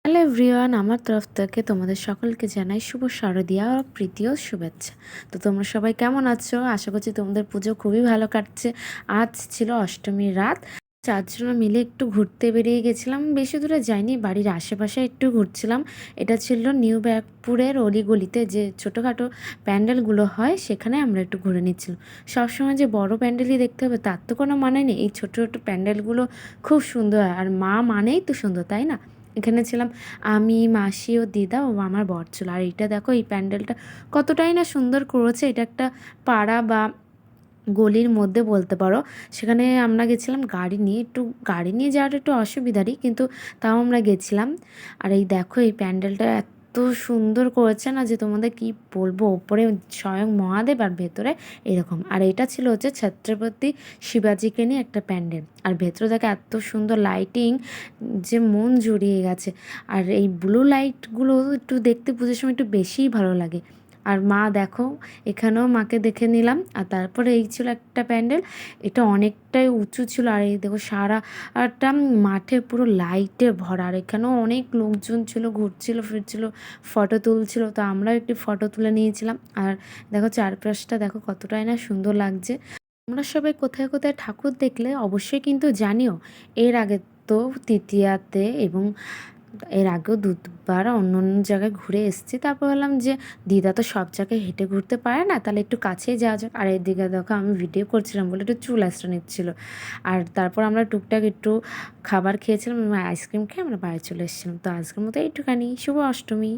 Hello everyone, আমার তরফ থেকে তোমাদের সকলকে জানাই শুভ শারদীয়া আর প্রীতি ও শুভেচ্ছা। তো তোমরা সবাই কেমন আছো? আশা করছি তোমাদের পুজো খুবই ভালো কাটছে। আজ ছিল অষ্টমীর রাত। চারজন মিলে একটু ঘুরতে বেরিয়ে গেছিলাম, বেশি দূরে যাইনি, বাড়ির আশেপাশে একটু ঘুরছিলাম। এটা ছিল নিউ ব্যারাকপুরের অলিগলিতে যে ছোটোখাটো প্যান্ডেলগুলো হয়, সেখানে আমরা একটু ঘুরে নিচ্ছিলাম। সবসময় যে বড় প্যান্ডেলই দেখতে হবে তার তো কোনো মানে নেই, এই ছোটো ছোটো প্যান্ডেলগুলো খুব সুন্দর হয়। আর মা মানেই তো সুন্দর, তাই না? এখানে ছিলাম আমি, মাসি ও দিদা ও আমার বর ছিল। আর এইটা দেখো, এই প্যান্ডেলটা কতটাই না সুন্দর করেছে। এটা একটা পাড়া বা গলির মধ্যে বলতে পারো। সেখানে আমরা গেছিলাম গাড়ি নিয়ে, একটু গাড়ি নিয়ে যাওয়াটা একটু অসুবিধারই, কিন্তু তাও আমরা গেছিলাম। আর এই দেখো, এই প্যান্ডেলটা এত সুন্দর করেছে না যে তোমাদের কি বলবো। ওপরে স্বয়ং মহাদেব আর ভেতরে এরকম। আর এটা ছিল হচ্ছে ছত্রপতি শিবাজিকে নিয়ে একটা প্যান্ডেল। আর ভেতরে দেখে এত সুন্দর লাইটিং যে মন জুড়িয়ে গেছে। আর এই ব্লু লাইটগুলো একটু দেখতে পুজোর সময় একটু বেশিই ভালো লাগে। আর মা দেখো, এখানেও মাকে দেখে নিলাম। আর তারপরে এই ছিল একটা প্যান্ডেল, এটা অনেকটাই উঁচু ছিল। আর এই দেখো সারাটা মাঠে পুরো লাইটে ভরা। আর এখানেও অনেক লোকজন ছিল, ঘুরছিল ফিরছিল, ফটো তুলছিল। তো আমরাও একটি ফটো তুলে নিয়েছিলাম। আর দেখো চারপাশটা দেখো কতটাই না সুন্দর লাগছে। তোমরা সবাই কোথায় কোথায় ঠাকুর দেখলে অবশ্যই কিন্তু জানিও। এর আগে তো তৃতীয়াতে এবং এর আগেও দুবার অন্য অন্য জায়গায় ঘুরে এসেছি। তারপর বললাম যে দিদা তো সব জায়গায় হেঁটে ঘুরতে পারে না, তাহলে একটু কাছেই যাওয়া যাক। আর এদিকে দেখো, আমি ভিডিও করছিলাম বলে একটু চুল আঁচড়ে নিচ্ছিল। আর তারপর আমরা টুকটাক একটু খাবার খেয়েছিলাম এবং আইসক্রিম খেয়ে আমরা বাড়ি চলে এসেছিলাম। তো আজকের মতো এইটুখানি। শুভ অষ্টমী।